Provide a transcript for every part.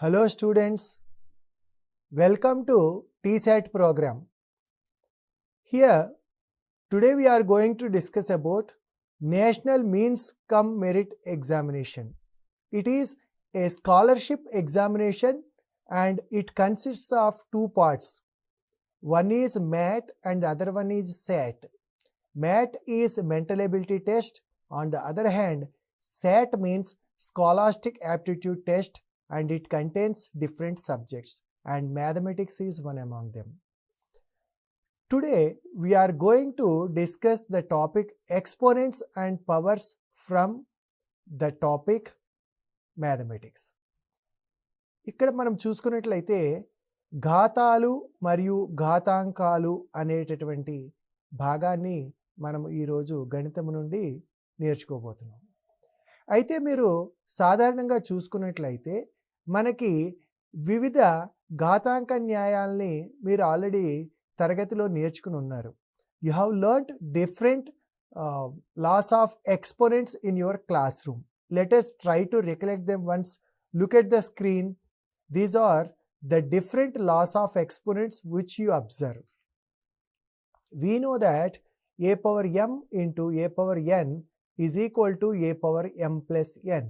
Hello students, welcome to TSAT program. Here, today we are going to discuss about National Means Cum Merit Examination. It is a scholarship examination and it consists of two parts. One is MAT and the other one is SAT. MAT is mental ability test. On the other hand, SAT means scholastic aptitude test, and it contains different subjects, and mathematics is one among them. Today we are going to discuss the topic exponents and powers from the topic mathematics. ఇక్కడ మనం చూసుకున్నట్లయితే ఘాతాలు మరియు ఘాతాంకాలు అనేటటువంటి భాగాన్ని మనం ఈరోజు గణితం నుండి నేర్చుకోబోతున్నాం. అయితే మీరు సాధారణంగా చూసుకున్నట్లయితే మనకి వివిధ ఘాతాంక న్యాయాల్ని మీరు ఆల్రెడీ తరగతిలో నేర్చుకుని ఉన్నారు. You have learned different loss of exponents in your class room. Let us try to recollect them once. Look at the screen. These are the different laws of exponents which you observe. We know that a power m into a power n is equal to a power m plus n.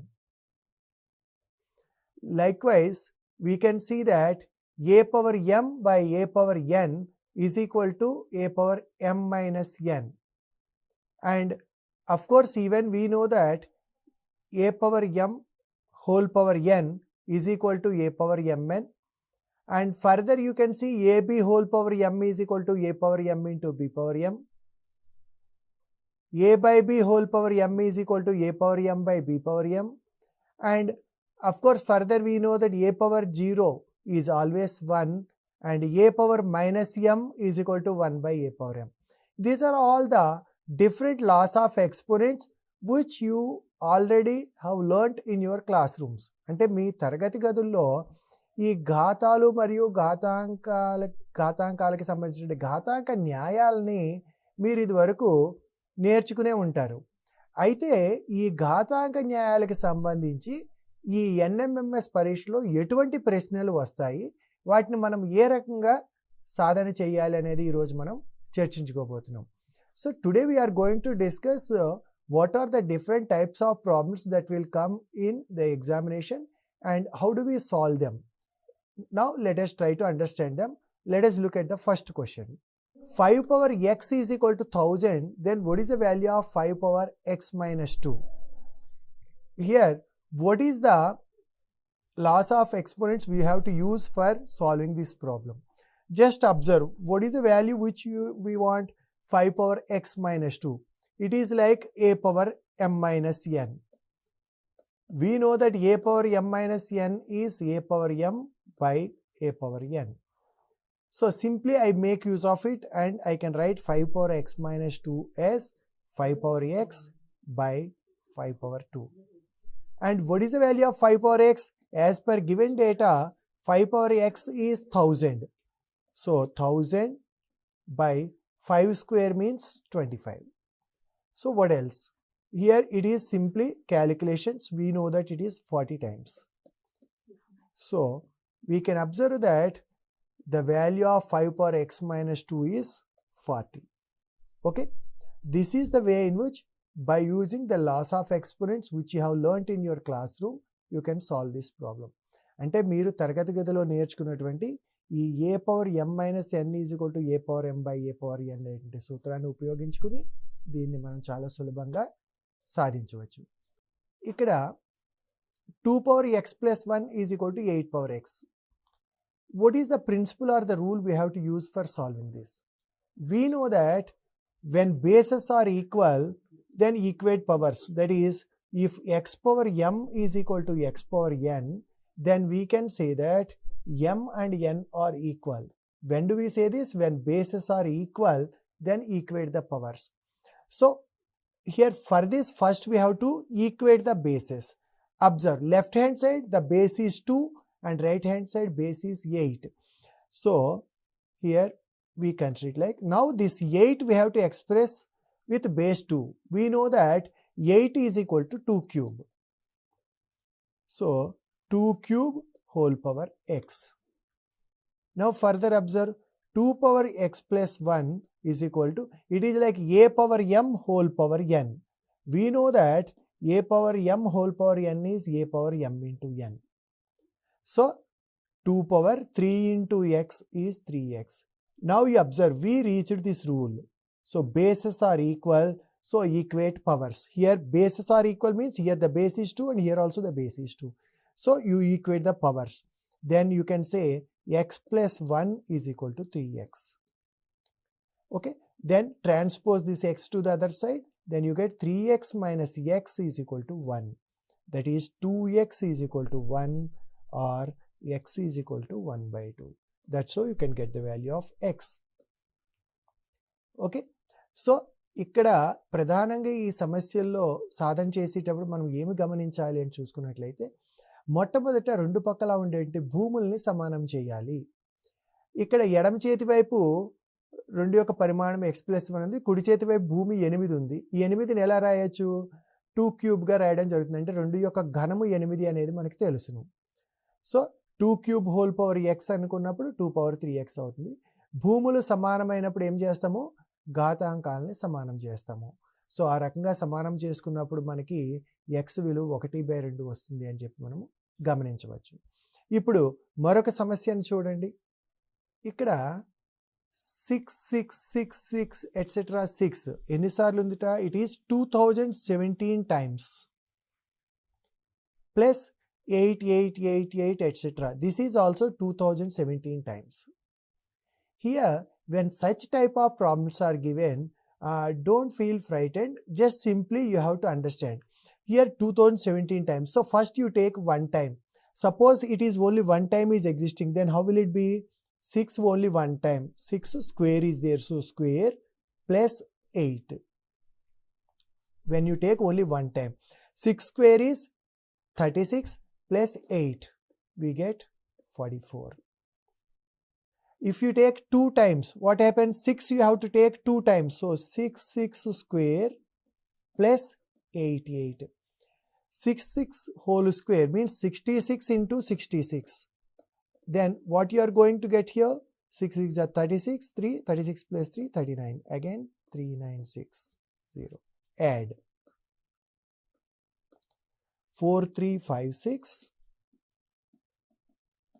Likewise, we can see that a power m by a power n is equal to a power m minus n. And of course, even we know that a power m whole power n is equal to a power mn. And further you can see ab whole power m is equal to a power m into b power m. A by b whole power m is equal to a power m by b power m. And of course, further we know that a power 0 is always 1 and a power minus m is equal to 1 by a power m. These are all the different laws of exponents which you already have learnt in your classrooms. అంటే మీ తరగతి గదుల్లో ఈ ఘాతాలు మరియు ఘాతాంకాలకి సంబంధించిన ఘాతాంక న్యాయాలని మీరు ఇదివరకు నేర్చుకునే ఉంటారు. అయితే ఈ ఘాతాంక న్యాయాలకు సంబంధించి ఈ ఎన్ఎంఎంఎస్ పరీక్షలో ఎటువంటి ప్రశ్నలు వస్తాయి, వాటిని మనం ఏ రకంగా సాధన చేయాలి అనేది ఈరోజు మనం చర్చించుకోబోతున్నాం. So today we're going to discuss what are the different types of problems that will come in the examination and how do we solve them. Now let us try to understand them. Let us look at the first question. 5 power x is equal to 1000, then what is the value of 5 power x minus 2? Here, what is the laws of exponents we have to use for solving this problem? Just observe, what is the value which we want? 5 power x minus 2. It is like a power m minus n. We know that a power m minus n is a power m by a power n. So simply I make use of it and I can write 5 power x minus 2 as 5 power x by 5 power 2. And what is the value of 5 power x? As per given data, 5 power x is 1000. So 1000 by 5 square means 25. So what else? Here it is simply calculations. We know that it is 40 times. So we can observe that the value of 5 power x minus 2 is 40. Okay. This is the way in which by using the laws of exponents which you have learnt in your classroom, you can solve this problem. అంటే మీరు తరగతి గదిలో నేర్చుకున్నటువంటి ఈ a power m minus n is equal to A power m by a power n అనేటువంటి సూత్రాన్ని ఉపయోగించుకుని దీన్ని మనం చాలా సులభంగా సాధించవచ్చు. ఇక్కడ 2 power x plus 1 is equal to 8 power x. What is the principle or the rule we have to use for solving this? We know that when bases are equal, then equate powers. That is, if x power m is equal to x power n, then we can say that m and n are equal. When do we say this? When bases are equal, then equate the powers. So here for this, first we have to equate the bases. Observe, left hand side the base is 2 and right hand side base is 8. So here we consider it like, now this 8 we have to express with base 2. We know that 8 is equal to 2 cube. So 2 cube whole power x. Now further observe 2 power x plus 1 is equal to, it is like a power m whole power n. We know that a power m whole power n is a power m into n. So 2 power 3 into x is 3x. Now you observe, we reached this rule. So bases are equal, so equate powers. Here bases are equal means here the base is 2 and here also the base is 2. So you equate the powers. Then you can say x plus 1 is equal to 3x. Okay. Then transpose this x to the other side. Then you get 3x minus x is equal to 1. That is 2x is equal to 1 or x is equal to 1 by 2. That's how you can get the value of x. Okay. So ఇక్కడ ప్రధానంగా ఈ సమస్యల్లో సాధన చేసేటప్పుడు మనం ఏమి గమనించాలి అని చూసుకున్నట్లయితే, మొట్టమొదట రెండు పక్కల ఉండేటి భూముల్ని సమానం చేయాలి. ఇక్కడ ఎడమ చేతి వైపు 2 యొక్క పరిమాణం x+1 ఉంది, కుడి చేతి వైపు భూమి 8 ఉంది. ఈ 8ని ఎలా రాయొచ్చు? 2 క్యూబ్గా రాయడం జరుగుతుంది. అంటే 2 యొక్క ఘనము 8 అనేది మనకి తెలుసును. So 2 cube whole power x అనుకున్నప్పుడు 2 పవర్ 3x అవుతుంది. భూములు సమానమైనప్పుడు ఏం చేస్తాము? ఘాతాంకాలని సమానం చేస్తాము. సో ఆ రకంగా సమానం చేసుకున్నప్పుడు మనకి x విలువ 1/2 వస్తుంది అని చెప్పి మనము గమనించవచ్చు. ఇప్పుడు మరొక సమస్యను చూడండి. ఇక్కడ 6 6 6 6 ఎట్సెట్రా 6 ఎన్నిసార్లు ఉందిట? It is 2017 times plus 8 8 8 8 etcetera. This is also 2017 times. Here when such type of problems are given, don't feel frightened, just simply you have to understand. Here 2017 times, so first you take one time. Suppose it is only one time is existing, then how will it be? 6 only one time, 6 square is there, so square plus 8. When you take only one time, 6 square is 36 plus 8, we get 44. If you take 2 times, what happens? 6 you have to take 2 times. So 6 6 square plus 8 8. 6 6 whole square means 66 into 66. Then what you are going to get here? 6 6 are 36, 3, 36 plus 3, 39. Again 3960. Add 4356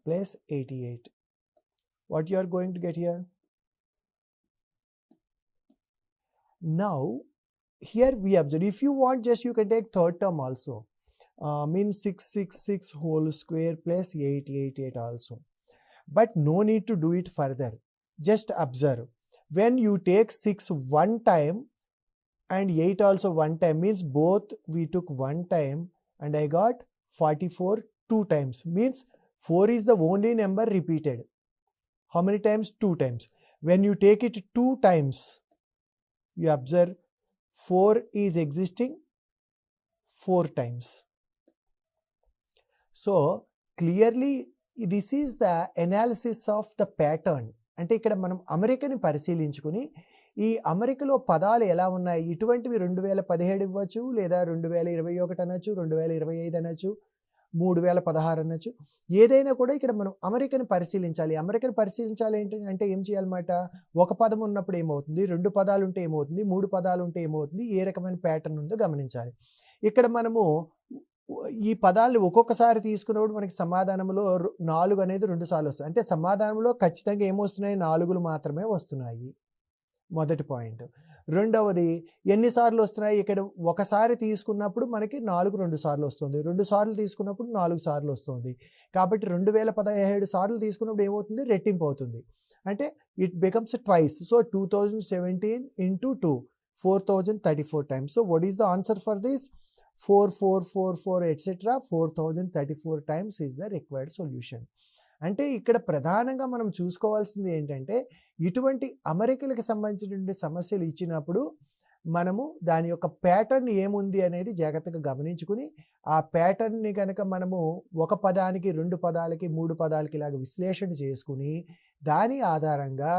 plus 88. What you are going to get here? Now here we observe, if you want, just you can take third term also, means 666 whole square plus 888 also, but no need to do it further. Just observe, when you take 6 one time and 8 also one time, means both we took one time and I got 44 2 times, means 4 is the only number repeated. How many times? 2 times. When you take it 2 times, you observe 4 is existing 4 times. So clearly this is the analysis of the pattern. అంటే ఇక్కడ మనం అమెరికాని పరిశీలించుకుని ఈ అమెరికాలో పదాలు ఎలా ఉన్నాయి, ఇటువంటివి 2017 ఇవ్వచ్చు, లేదా 2021 అనొచ్చు, 2025 అనొచ్చు, 3016 అనొచ్చు. ఏదైనా కూడా ఇక్కడ మనం అమెరికాని పరిశీలించాలి. అమెరికాని పరిశీలించాలి అంటే ఏం చేయాలన్నమాట? ఒక పదం ఉన్నప్పుడు ఏమవుతుంది, 2 పదాలు ఉంటే ఏమవుతుంది, 3 పదాలు ఉంటే ఏమవుతుంది, ఏ రకమైన ప్యాటర్న్ ఉందో గమనించాలి. ఇక్కడ మనము ఈ పదాలు ఒక్కొక్కసారి తీసుకున్నప్పుడు మనకి సమాధానంలో 4 అనేది 2 సార్లు వస్తుంది. అంటే సమాధానంలో ఖచ్చితంగా ఏమొస్తున్నాయి? 4లు మాత్రమే వస్తున్నాయి. మొదటి పాయింట్. రెండవది, ఎన్నిసార్లు వస్తున్నాయి? ఇక్కడ ఒకసారి తీసుకున్నప్పుడు మనకి 4 2 సార్లు వస్తుంది, 2 సార్లు తీసుకున్నప్పుడు 4 సార్లు వస్తుంది. కాబట్టి 2017 సార్లు తీసుకున్నప్పుడు ఏమవుతుంది? రెట్టింపు అవుతుంది. అంటే it becomes twice. So 2017 into 2, 4034 times. So what is the answer for this? 4444 etc. 4034 times is the required solution. అంటే ఇక్కడ ప్రధానంగా మనం చూసుకోవాల్సింది ఏంటంటే, ఇటువంటి అమరికలకు సంబంధించినటువంటి సమస్యలు ఇచ్చినప్పుడు మనము దాని యొక్క ప్యాటర్న్ ఏముంది అనేది జాగ్రత్తగా గమనించుకుని, ఆ ప్యాటర్న్ని కనుక మనము ఒక పదానికి 2 పదాలకి 3 పదాలకి ఇలాగ విశ్లేషణ చేసుకుని దాని ఆధారంగా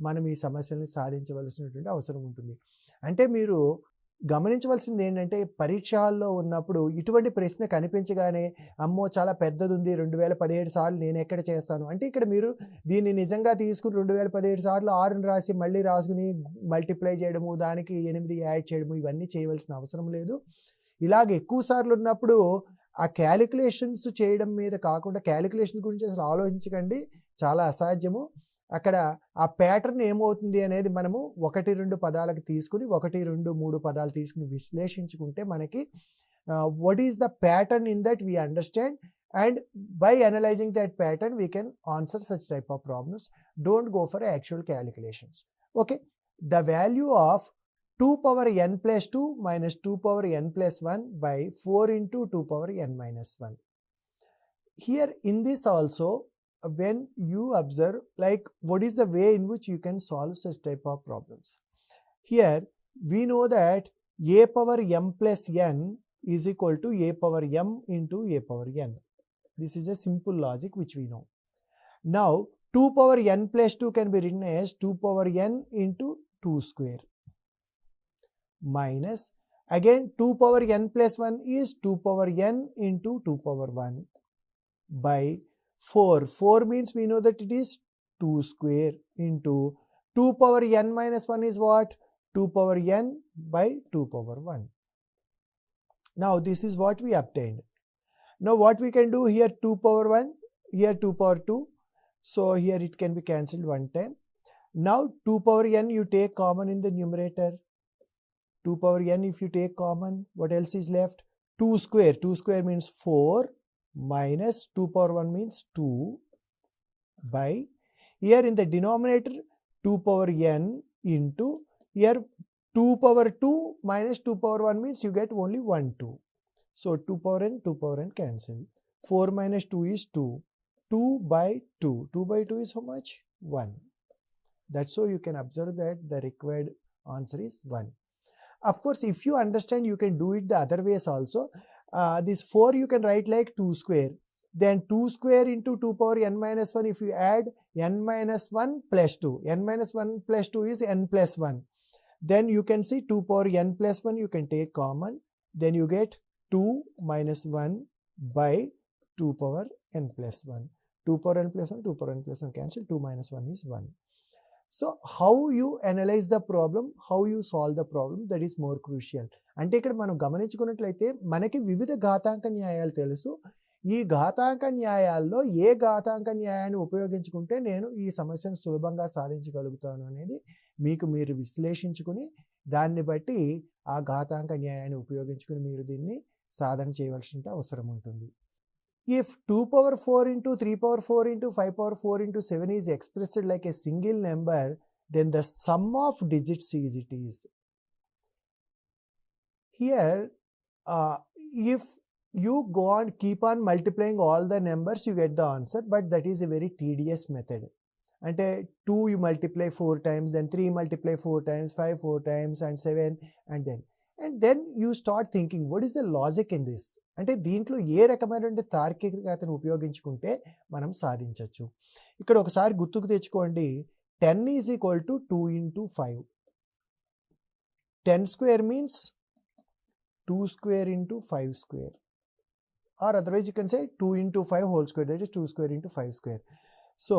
మనం ఈ సమస్యల్ని సాధించవలసినటువంటి అవసరం ఉంటుంది. అంటే మీరు గమనించవలసింది ఏంటంటే పరీక్ష హాల్లో ఉన్నప్పుడు ఇటువంటి ప్రశ్న కనిపించగానే అమ్మో చాలా పెద్దదుంది 2017 సార్లు నేను ఎక్కడ చేస్తాను అంటే ఇక్కడ మీరు దీన్ని నిజంగా తీసుకుని 2017 సార్లు 6ని రాసి మళ్ళీ రాసుకుని మల్టిప్లై చేయడము దానికి 8 యాడ్ చేయడము ఇవన్నీ చేయవలసిన అవసరం లేదు. ఇలాగ ఎక్కువ సార్లు ఉన్నప్పుడు ఆ క్యాలిక్యులేషన్స్ చేయడం మీద కాకుండా క్యాలిక్యులేషన్ గురించి అసలు ఆలోచించకండి, చాలా అసాధ్యము. అక్కడ ఆ ప్యాటర్న్ ఏమవుతుంది అనేది మనము 1, 2 పదాలకు తీసుకుని 1, 2, 3 పదాలు తీసుకుని విశ్లేషించుకుంటే మనకి what is the pattern in that we understand, and by analyzing that pattern we can answer such type of problems. Don't go for actual calculations. Okay, the value of 2 power n plus 2 minus 2 power n plus 1 by 4 into 2 power n minus 1. Here in this also, when you observe like what is the way in which you can solve such type of problems. Here we know that a power m plus n is equal to a power m into a power n. This is a simple logic which we know. Now 2 power n plus 2 can be written as 2 power n into 2 square minus again 2 power n plus 1 is 2 power n into 2 power 1 by 4. 4 means we know that it is 2 square into 2 power n minus 1 is what? 2 power n by 2 power 1. Now this is what we obtained. Now what we can do here, 2 power 1, here 2 power 2. So here it can be cancelled one time. Now 2 power n you take common in the numerator. 2 power n if you take common, what else is left? 2 square. 2 square means 4 minus 2 power 1 means 2 by, here in the denominator 2 power n into, here 2 power 2 minus 2 power 1 means you get only 1 2. So 2 power n cancel. 4 minus 2 is 2. 2 by 2. 2 by 2 is how much? 1. That's so you can observe that the required answer is 1. Of course, if you understand, you can do it the other ways also. This 4 you can write like 2 square. Then 2 square into 2 power n minus 1, if you add n minus 1 plus 2. n minus 1 plus 2 is n plus 1. Then you can see 2 power n plus 1 you can take common. Then you get 2 minus 1 by 2 power n plus 1. 2 power n plus 1, 2 power n plus 1 cancel. 2 minus 1 is 1. So how you analyze the problem, how you solve the problem, that is more crucial. అంటే ఇక్కడ మనం గమనించుకున్నట్లయితే మనకి వివిధ ఘాతాంక న్యాయాలు తెలుసు. ఈ ఘాతాంక న్యాయాల్లో ఏ ఘాతాంక న్యాయాన్ని ఉపయోగించుకుంటే నేను ఈ సమస్యను సులభంగా సాధించగలుగుతాను అనేది మీకు మీరు విశ్లేషించుకుని దాన్ని బట్టి ఆ ఘాతాంక న్యాయాన్ని ఉపయోగించుకుని మీరు దీన్ని సాధన చేయవలసిన అవసరం ఉంటుంది. If 2 power 4 into 3 power 4 into 5 power 4 into 7 is expressed like a single number, then the sum of digits is it is. Here, if you go on keep on multiplying all the numbers, you get the answer, but that is a very tedious method. And 2 you multiply 4 times, then 3 multiply 4 times, 5 4 times, and 7, and then you start thinking what is the logic in this. అంటే దీంట్లో ఏ రకమైనటువంటి తార్కికతను ఉపయోగించుకుంటే మనం సాధించవచ్చు. ఇక్కడ ఒకసారి గుర్తుకు తెచ్చుకోండి, 10 is equal to 2 into 5. 10 square means 2 square into 5 square, or otherwise you can say 2 into 5 whole square, that is 2 square into 5 square. So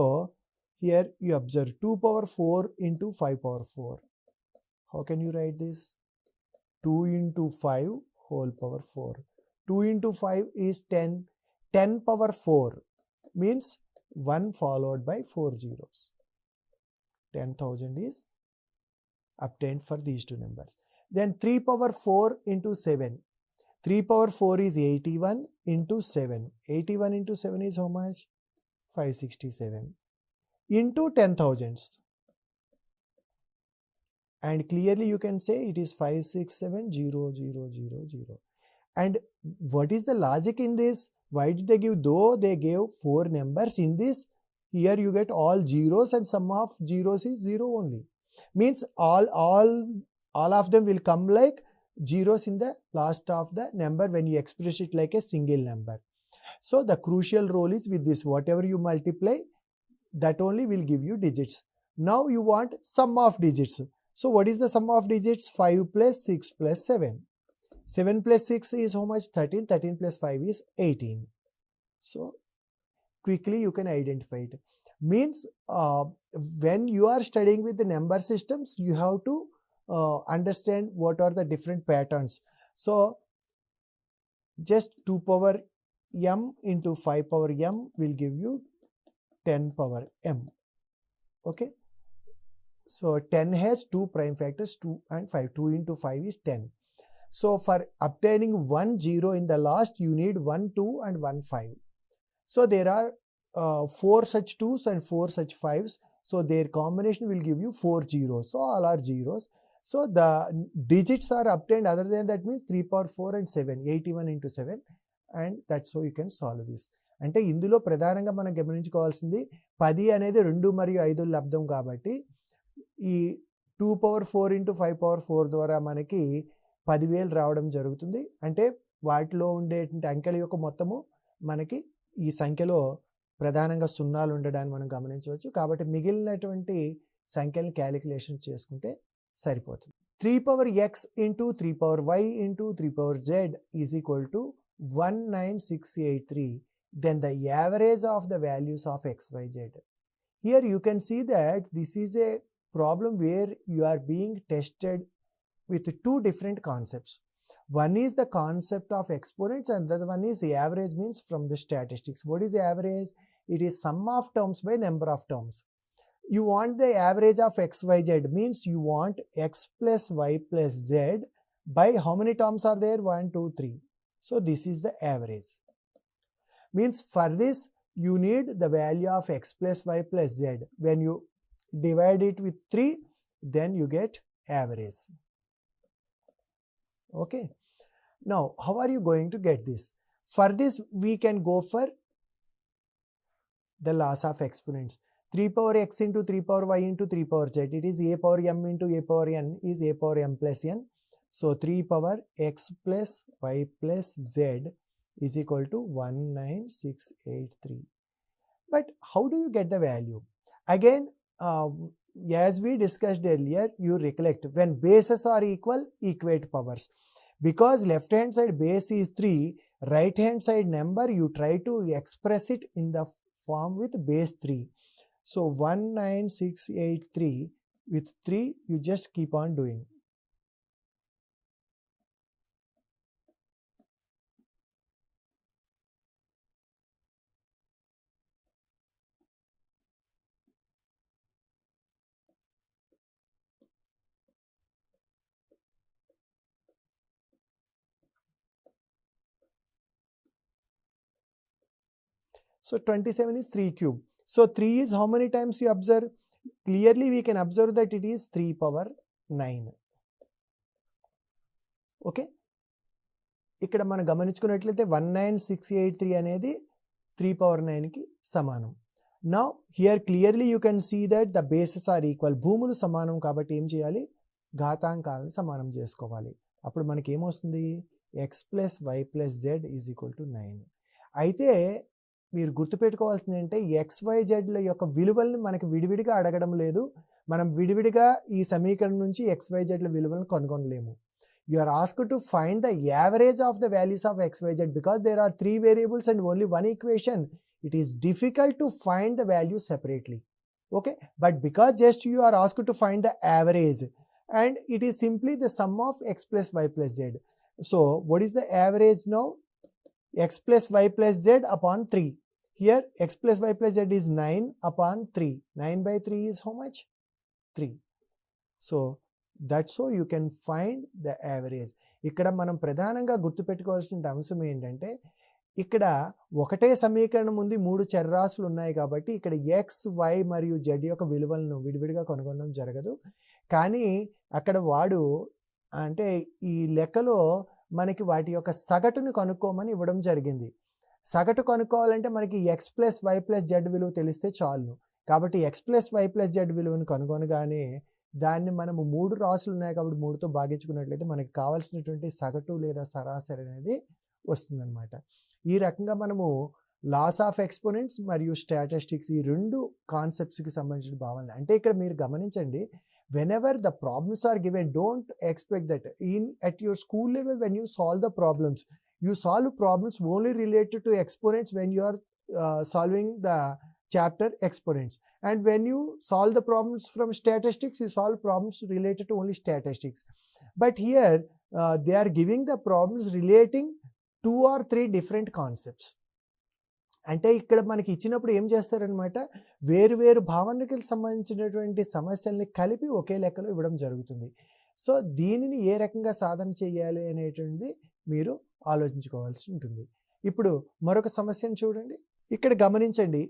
here you observe 2 power 4 into 5 power 4. How can you write this? 2 into 5 whole power 4. 2 into 5 is 10. 10 power 4 means 1 followed by 4 zeros. 10,000 is obtained for these two numbers. Then 3 power 4 into 7. 3 power 4 is 81 into 7. 81 into 7 is how much? 567 into 10,000s. And clearly you can say it is 567,0,0,0,0. And what is the logic in this? Why did they give? Though they gave 4 numbers in this, here you get all zeros and sum of zeros is 0 only. Means all of them will come like zeros in the last of the number when you express it like a single number. So the crucial role is with this, whatever you multiply, that only will give you digits. Now you want sum of digits. So what is the sum of digits? 5 plus 6 plus 7. 7 plus 6 is how much? 13. 13 plus 5 is 18. So quickly you can identify it. Means when you are studying with the number systems, you have to understand what are the different patterns. So just 2 power m into 5 power m will give you 10 power m. Okay. So 10 has two prime factors, 2 and 5. 2 into 5 is 10. So for obtaining 1 0 in the last, you need 1 2 and 1 5. So there are 4 such 2s and 4 such 5s. So their combination will give you 4 zeros. So all are zeros. So the digits are obtained other than that means 3 power 4 and 7, 81 into 7. And that's how you can solve this. అంటే ఇందులో ప్రధానంగా మనం గమనించుకోవాల్సింది 10 అనేది 2 మరియు 5 లబ్దం కాబట్టి ఈ 2 power 4 into 5 power 4 ద్వారా మనకి 10,000 రావడం జరుగుతుంది. అంటే వాటిలో ఉండేటువంటి అంకెల యొక్క మొత్తము మనకి ఈ సంఖ్యలో ప్రధానంగా సున్నాలు ఉండడాన్ని మనం గమనించవచ్చు. కాబట్టి మిగిలినటువంటి సంఖ్యలను క్యాలిక్యులేషన్ చేసుకుంటే సరిపోతుంది. 3 power x into 3 power y into 3 power z is equal to 19683. Then the average of the values of x, y, z. Here you can see that this is a problem where you are being tested with two different concepts. One is the concept of exponents and the other one is average, means from the statistics. What is average? It is sum of terms by number of terms. You want the average of x, y, z, means you want x plus y plus z by how many terms are there? 1, 2, 3. So this is the average. Means for this you need the value of x plus y plus z. When you divide it with 3, then you get average. Okay. Now how are you going to get this? For this we can go for the laws of exponents. 3 power x into 3 power y into 3 power z. It is a power m into a power n is a power m plus n. So 3 power x plus y plus z is equal to 19683. But how do you get the value? Again, as we discussed earlier, you recollect when bases are equal, equate powers. Because left hand side base is 3, right hand side number you try to express it in the form with base 3. So 19683 with 3 you just keep on doing. So 27 is 3 cube. So 3 is how many times you observe? Clearly we can observe that it is 3 power 9. Okay. ఇక్కడ మనం గమనించుకున్నట్లయితే 19683 అనేది 3 power 9 కి సమానం. Now here clearly you can see that the bases are equal. భూములు సమానం కాబట్టి ఏం చేయాలి? ఘాతాంకాలను సమానం చేసుకోవాలి. అప్పుడు మనకి ఏమొస్తుంది? x plus y plus z is equal to 9. అయితే మీరు గుర్తుపెట్టుకోవాల్సింది ఏంటంటే XYZ ల యొక్క విలువలను మనకి విడివిడిగా అడగడం లేదు. మనం విడివిడిగా ఈ సమీకరణం నుంచి XYZ ల విలువలను కనుగొనలేము. You are asked to find the average of the values of XYZ because there are 3 variables and only one equation. It is difficult to find the values separately. Okay, but because just you are asked to find the average and it is simply the sum of x plus y plus z. So what is the average now? X plus y plus z upon 3. Here x plus y plus z is 9 upon 3. 9 by 3 is how much? 3. So that's how you can find the average. ఇక్కడ మనం ప్రధానంగా గుర్తుపెట్టుకోవాల్సిన అంశం ఏంటంటే ఇక్కడ ఒకటే సమీకరణం ఉంది, 3 చరరాశులు ఉన్నాయి కాబట్టి ఇక్కడ x, y మరియు z యొక్క విలువలను విడివిడిగా కనుగొనడం జరగదు. కానీ అక్కడ వాడు అంటే ఈ లెక్కలో మనకి వాటి యొక్క సగటును కనుక్కోమని ఇవ్వడం జరిగింది. సగటు కనుక్కోవాలంటే మనకి x plus y plus z విలువ తెలిస్తే చాలు. కాబట్టి x plus y plus z విలువను కనుగొనగానే దాన్ని మనము 3 రాశులు ఉన్నాయి కాబట్టి 3తో భాగించుకున్నట్లయితే మనకి కావాల్సినటువంటి సగటు లేదా సరాసరి అనేది వస్తుందన్నమాట. ఈ రకంగా మనము లాస్ ఆఫ్ ఎక్స్పోనెంట్స్ మరియు స్టాటిస్టిక్స్ ఈ 2 కాన్సెప్ట్స్కి సంబంధించిన భావనలు. అంటే ఇక్కడ మీరు గమనించండి, whenever the problems are given, don't expect that at your school level, when you solve the problems, you solve problems only related to exponents when you are solving the chapter exponents, and when you solve the problems from statistics, you solve problems related to only statistics. But here they are giving the problems relating 2 or 3 different concepts. అంటే ఇక్కడ మనకి ఇచ్చినప్పుడు ఏం చేస్తారనమాట, వేరు భావనకి సంబంధించినటువంటి సమస్యల్ని కలిపి ఒకే లెక్కలో ఇవ్వడం జరుగుతుంది. సో దీనిని ఏ రకంగా సాధన చేయాలి అనేటువంటిది మీరు ఆలోచించుకోవాల్సి ఉంటుంది. ఇప్పుడు మరొక సమస్యను చూడండి. ఇక్కడ గమనించండి,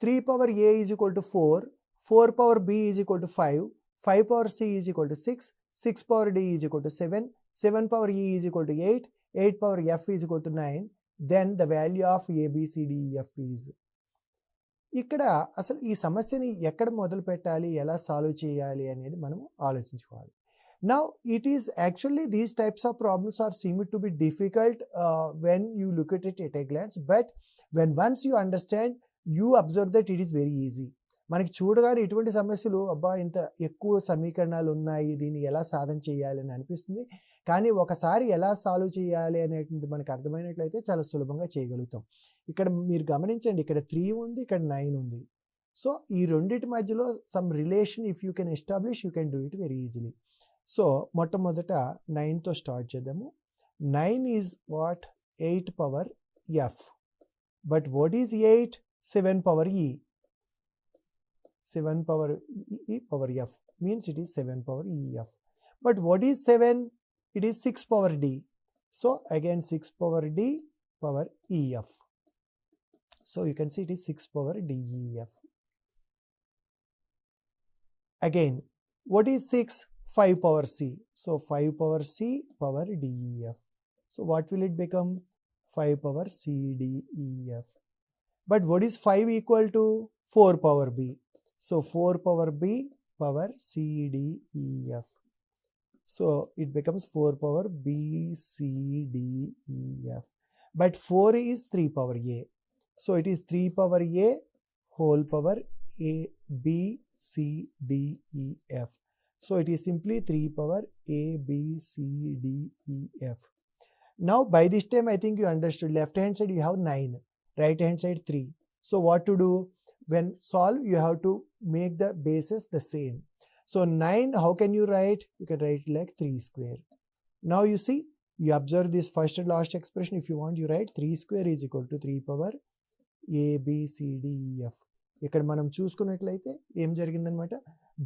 3 power a is equal to 4, 4 power b is equal to 5, 5 power c is equal to 6, 6 power d is equal to 7, 7 power e is equal to 8, 8 power f is equal to 9, then the value of ABCDEF is. ఇక్కడ అసలు ఈ సమస్యని ఎక్కడ మొదలు పెట్టాలి, ఎలా solve చేయాలి అనేది మనం ఆలోచించుకోవాలి. Now it is actually these types of problems are seem to be difficult when you look at it at a glance, but when once you understand, you observe that it is very easy. మనకి చూడగానే ఇటువంటి సమస్యలు అబ్బా ఇంత ఎక్కువ సమీకరణాలు ఉన్నాయి, దీన్ని ఎలా సాధన చేయాలి అని అనిపిస్తుంది. కానీ ఒకసారి ఎలా సాల్వ్ చేయాలి అనేటువంటి మనకు అర్థమైనట్లయితే చాలా సులభంగా చేయగలుగుతాం. ఇక్కడ మీరు గమనించండి, ఇక్కడ 3 ఉంది, ఇక్కడ 9 ఉంది. సో ఈ రెండింటి మధ్యలో some relation if you can establish, you can do it very easily. So మొట్టమొదట 9తో స్టార్ట్ చేద్దాము. 9 is what? 8 power F. But what is 8? 7 power e. 7 power e power f means it is 7 power ef. But what is 7? It is 6 power d. So again 6 power d power ef. So you can see it is 6 power def. Again, what is 6? 5 power c. So 5 power c power def. So what will it become? 5 power c def. But what is 5 equal to? 4 power b. So 4 power b power c d e f. So it becomes 4 power b c d e f. But 4 is 3 power a. So it is 3 power a whole power a b c d e f. So it is simply 3 power a b c d e f. Now by this time I think you understood. Left hand side you have 9, right hand side 3. So what to do? When solve, you have to make the bases the same. So 9, how can you write? You can write like 3 square. Now you see, you observe this first and last expression. If you want, you write 3 square is equal to 3 power a b c d e f. ఇక్కడ మనం చూసుకున్నట్లయితే ఏం జరిగిందనమాట,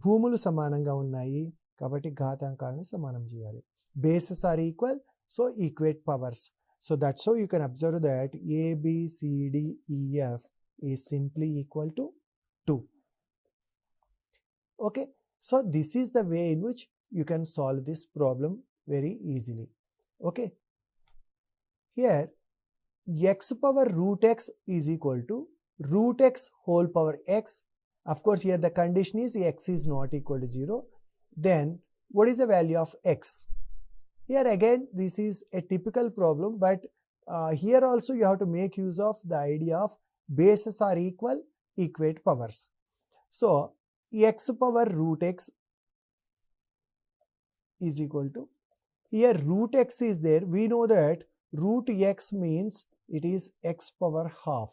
భూములు సమానంగా ఉన్నాయి కాబట్టి ఘాతాంకాలను సమానం చేయాలి. Bases are equal, so equate powers. So that's how you can observe that a b c d e f is simply equal to 2. Okay, so this is the way in which you can solve this problem very easily. Okay, here x power root x is equal to root x whole power x. Of course here the condition is x is not equal to 0. Then what is the value of x? Here again this is a typical problem, but here also you have to make use of the idea of bases are equal, equate powers. So x power root x is equal to, here root x is there, we know that root x means it is x power half.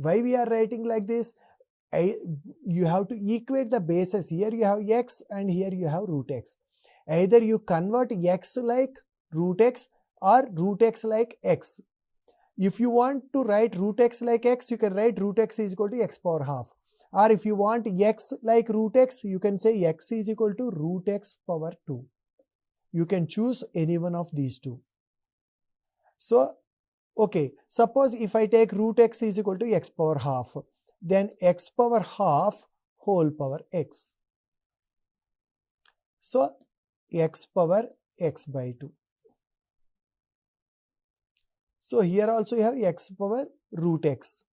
Why we are writing like this? You have to equate the bases. Here you have x and here you have root x. Either you convert x like root x or root x like x. If you want to write root x like x, you can write root x is equal to x power half. Or if you want x like root x, you can say x is equal to root x power 2. You can choose any one of these two. So, okay, suppose if I take root x is equal to x power half, then x power half whole power x. So, x power x by 2. So here also you have x power root x.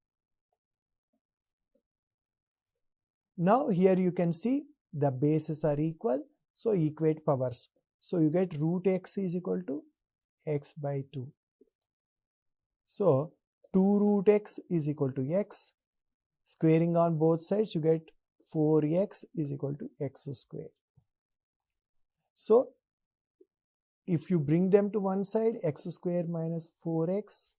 Now here you can see the bases are equal, so equate powers. So you get root x is equal to x by 2. So 2 root x is equal to x. Squaring on both sides you get 4x is equal to x square. So if you bring them to one side, x square minus 4x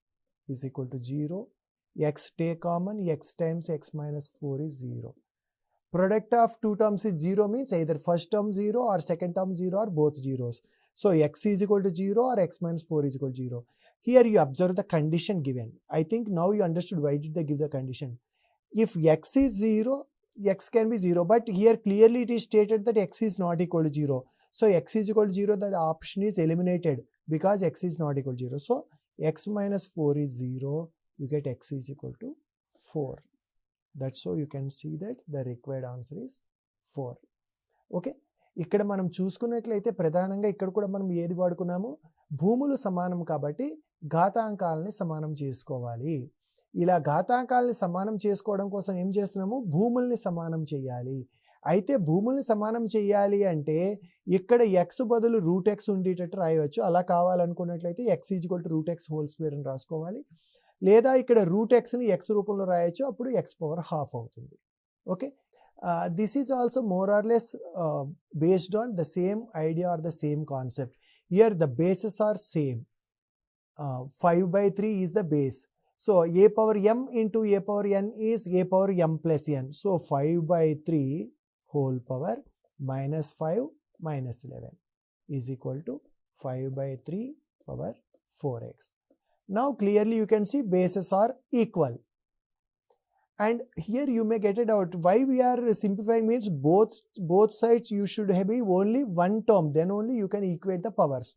is equal to 0. X take common, x times x minus 4 is 0. Product of two terms is 0 means either first term 0 or second term 0 or both zeros. So x is equal to 0 or x minus 4 is equal to 0. Here you observe the condition given. I think now you understood why did they give the condition. If x is 0, x can be 0, but here clearly it is stated that x is not equal to 0. So x is equal to 0, the option is eliminated because x is not equal to 0. So x minus 4 is 0, you get x is equal to 4. That's how you can see that the required answer is 4. Okay, ఇక్కడ మనం చూసుకున్నట్లయితే ప్రధానంగా ఇక్కడ కూడా మనం ఏది వాడుకున్నాము, భూములు సమానం కాబట్టి ఘాతాంకాలని సమానం చేసుకోవాలి. ఇలా ఘాతాంకాలని సమానం చేసుకోవడం కోసం ఏం చేస్తున్నాము, భూముల్ని సమానం చేయాలి. అయితే భూముల్ని సమానం చేయాలి అంటే ఇక్కడ ఎక్స్ బదులు రూట్ ఎక్స్ ఉండేటట్టు రాయవచ్చు. అలా కావాలనుకున్నట్లయితే x is equal to root x whole square అని రాసుకోవాలి. లేదా ఇక్కడ రూట్ ఎక్స్ని ఎక్స్ రూపంలో రాయొచ్చు, అప్పుడు ఎక్స్ పవర్ హాఫ్ అవుతుంది. Okay, this is also more or less based on the same idea or the same concept. Here the bases are same. 5/3 is the base. So a power m into a power n is a power m plus n. So 5/3 whole power minus 5 minus 11 is equal to 5/3 power 4x. Now clearly you can see bases are equal. And here you may get it out. Why we are simplifying means both sides you should have only one term, then only you can equate the powers.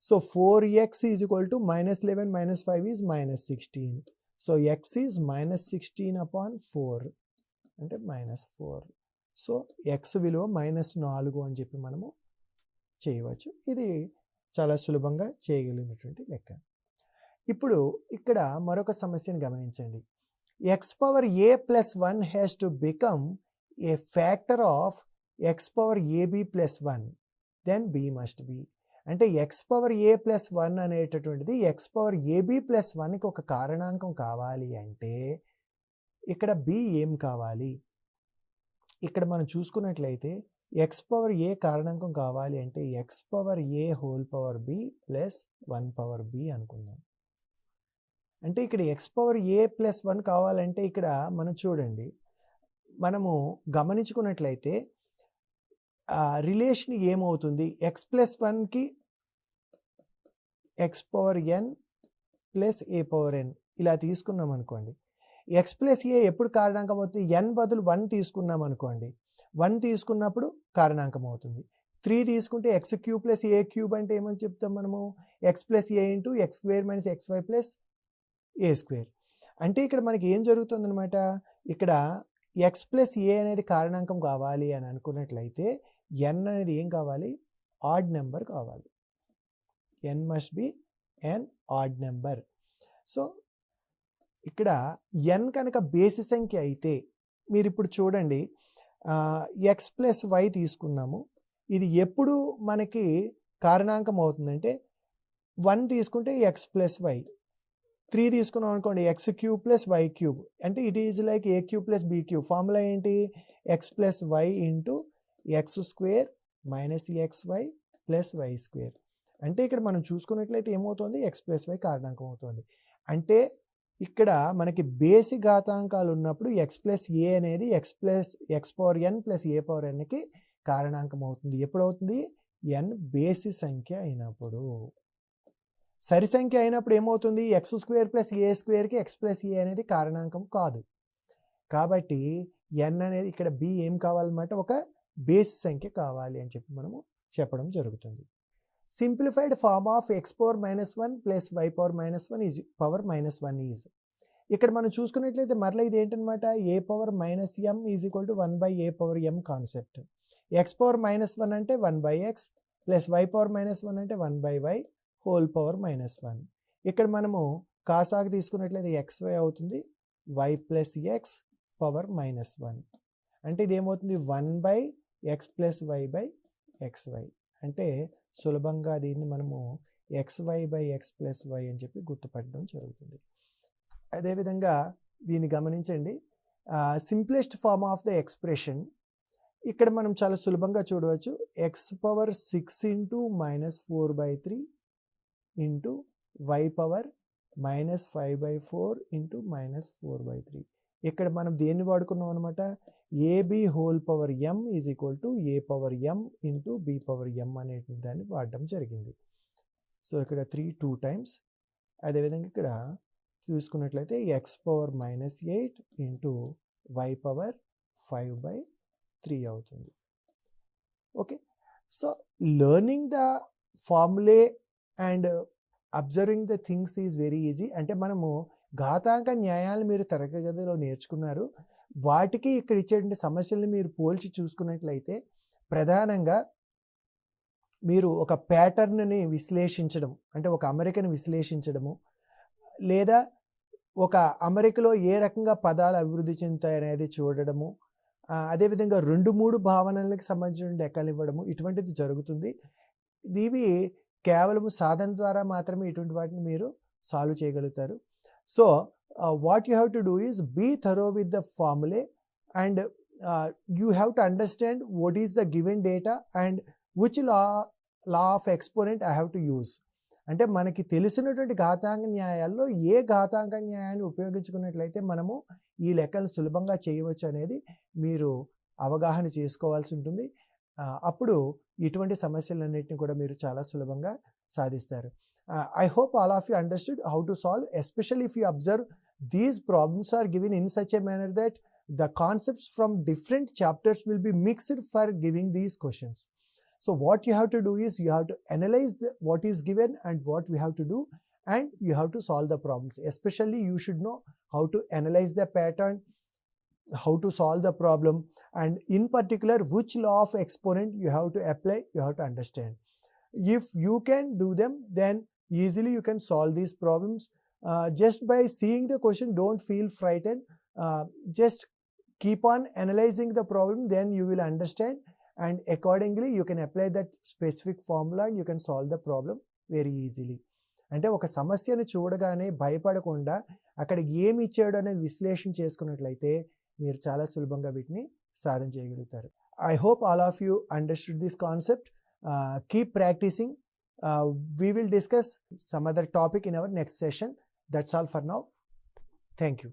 So 4x is equal to minus 11 minus 5 is minus 16. So x is minus 16 upon 4 అంటే minus 4. So x విలువ minus 4 అని చెప్పి మనము చేయవచ్చు. ఇది చాలా సులభంగా చేయగలిగినటువంటి లెక్క. ఇప్పుడు ఇక్కడ మరొక సమస్యను గమనించండి. x power a plus 1 has to become a factor of x power ab plus 1. Then b must be. అంటే ఎక్స్ పవర్ ఏ ప్లస్ 1 అనేటటువంటిది ఎక్స్ పవర్ ఏబి ప్లస్ 1కి ఒక కారణాంకం కావాలి అంటే ఇక్కడ బి ఏం కావాలి. ఇక్కడ మనం చూసుకున్నట్లయితే ఎక్స్ పవర్ ఏ కారణాంకం కావాలి అంటే x power a whole power b plus 1 power b అనుకుందాం. అంటే ఇక్కడ ఎక్స్ పవర్ ఏ ప్లస్ 1 కావాలంటే ఇక్కడ మనం చూడండి, మనము గమనించుకున్నట్లయితే రిలేషన్ ఏమవుతుంది, ఎక్స్ ప్లస్ 1కి ఎక్స్ పవర్ ఎన్ ప్లస్ ఏ పవర్ ఎన్ ఇలా తీసుకున్నాం అనుకోండి. ఎక్స్ ప్లస్ ఏ ఎప్పుడు కారణాంకం అవుతుంది, ఎన్ బదులు 1 తీసుకున్నాం అనుకోండి. 1 తీసుకున్నప్పుడు కారణాంకం అవుతుంది. 3 తీసుకుంటే X cube plus A cube అంటే ఏమని చెప్తాం మనము, X plus A into X square minus X why plus A square. అంటే ఇక్కడ మనకి ఏం జరుగుతుంది అనమాట, ఇక్కడ ఎక్స్ ప్లస్ ఏ అనేది కారణాంకం కావాలి అని అనుకున్నట్లయితే ఎన్ అనేది ఏం కావాలి, ఆడ్ నెంబర్ కావాలి. N must be n odd number. So ఇక్కడ ఎన్ కనుక బేసి సంఖ్య అయితే మీరు ఇప్పుడు చూడండి, ఎక్స్ ప్లస్ వై తీసుకున్నాము. ఇది ఎప్పుడు మనకి కారణాంకం అవుతుందంటే 1 తీసుకుంటే ఎక్స్ ప్లస్ వై, 3 తీసుకున్నాం అనుకోండి x cube plus y cube, అంటే it is like a cube plus b cube. Formula ఏంటి, x plus y into X square minus X why plus y square. అంటే ఇక్కడ మనం చూసుకున్నట్లయితే ఏమవుతుంది, ఎక్స్ ప్లస్ వై కారణాంకం అవుతుంది. అంటే ఇక్కడ మనకి బేసి ఘాతాంకాలు ఉన్నప్పుడు ఎక్స్ ప్లస్ ఏ అనేది ఎక్స్ పవర్ ఎన్ ప్లస్ ఏ పవర్ ఎన్కి కారణాంకం అవుతుంది. ఎప్పుడు అవుతుంది, ఎన్ బేసి సంఖ్య అయినప్పుడు. సరి సంఖ్య అయినప్పుడు ఏమవుతుంది, ఎక్స్ స్క్వేర్ ప్లస్ ఏ స్క్వేర్కి ఎక్స్ ప్లస్ ఏ అనేది కారణాంకం కాదు. కాబట్టి ఎన్ అనేది ఇక్కడ బి ఏం కావాలన్నమాట, ఒక బేసి సంఖ్య కావాలి అని చెప్పి మనము చెప్పడం జరుగుతుంది. Simplified form of x power minus 1 plus y power minus 1 is power minus 1 is. ఇక్కడ మనం చూసుకున్నట్లయితే మరలా ఇది ఏంటనమాట, a power minus m is equal to 1 by a power m concept. X power minus 1 అంటే 1 by X plus y power minus 1 అంటే 1 by y whole power minus 1. ఇక్కడ మనము కాసాకు తీసుకున్నట్లయితే ఎక్స్ వై అవుతుంది, y plus X power minus 1. అంటే ఇది ఏమవుతుంది, 1 by X plus Y by X Y. అంటే సులభంగా దీన్ని మనము X Y by X plus Y అని చెప్పి గుర్తుపట్టడం జరుగుతుంది. అదేవిధంగా దీన్ని గమనించండి, simplest form of the expression ఇక్కడ మనం చాలా సులభంగా చూడవచ్చు. x power 6 into -4/3 into y power -5/4 into -4/3. ఇక్కడ మనం దేన్ని వాడుకున్నాం అనమాట, AB whole power m is equal to A power m into B power m అనే దాన్ని వాడడం జరిగింది. సో ఇక్కడ 3 2 టైమ్స్. అదేవిధంగా ఇక్కడ చూసుకున్నట్లయితే x power -8 into y power 5/3 అవుతుంది. Okay, so learning the formulae and observing the things is very easy. అంటే మనము ఘాతాంక న్యాయాలు మీరు తరగతి గదిలో నేర్చుకున్నారు. వాటికి ఇక్కడ ఇచ్చేటువంటి సమస్యల్ని మీరు పోల్చి చూసుకున్నట్లయితే ప్రధానంగా మీరు ఒక ప్యాటర్న్ని విశ్లేషించడం, అంటే ఒక అమరికను విశ్లేషించడము, లేదా ఒక అమరికలో ఏ రకంగా పదాలు అభివృద్ధి చెందుతాయి అనేది చూడడము, అదేవిధంగా 2-3 భావనలకు సంబంధించిన లెక్కలు ఇవ్వడము, ఇటువంటిది జరుగుతుంది. ఇవి కేవలం సాధన ద్వారా మాత్రమే ఇటువంటి వాటిని మీరు సాల్వ్ చేయగలుగుతారు. So what you have to do is be thorough with the formulae and you have to understand what is the given data and which law of exponent I have to use. అంటే మనకి తెలిసినటువంటి ఘాతాంక న్యాయాల్లో ఏ ఘాతాంక న్యాయాన్ని ఉపయోగించుకున్నట్లయితే మనము ఈ లెక్కలు సులభంగా చేయవచ్చు అనేది మీరు అవగాహన చేసుకోవాల్సి ఉంటుంది. అప్పుడు ఇటువంటి సమస్యలన్నింటినీ కూడా మీరు చాలా సులభంగా సాధిస్తారు. I hope all of you understood how to solve, especially if you observe these problems are given in such a manner that the concepts from different chapters will be mixed for giving these questions. So what you have to do is you have to analyze what is given and what we have to do, and you have to solve the problems. Especially you should know how to analyze the pattern, how to solve the problem, and in particular which law of exponent you have to apply, you have to understand. If you can do them, then easily you can solve these problems. Just by seeing the question, don't feel frightened. Just keep on analyzing the problem, then you will understand, and accordingly you can apply that specific formula and you can solve the problem very easily. అంటే ఒక సమస్యను చూడగానే భయపడకుండా అక్కడ ఏమి ఇచ్చాడు అనేది విశ్లేషణ చేసుకున్నట్లయితే మీరు చాలా సులభంగా వీటిని సాధన చేయగలుగుతారు. I hope all of you understood this concept. Keep practicing. We will discuss some other topic in our next session. That's all for now. Thank you.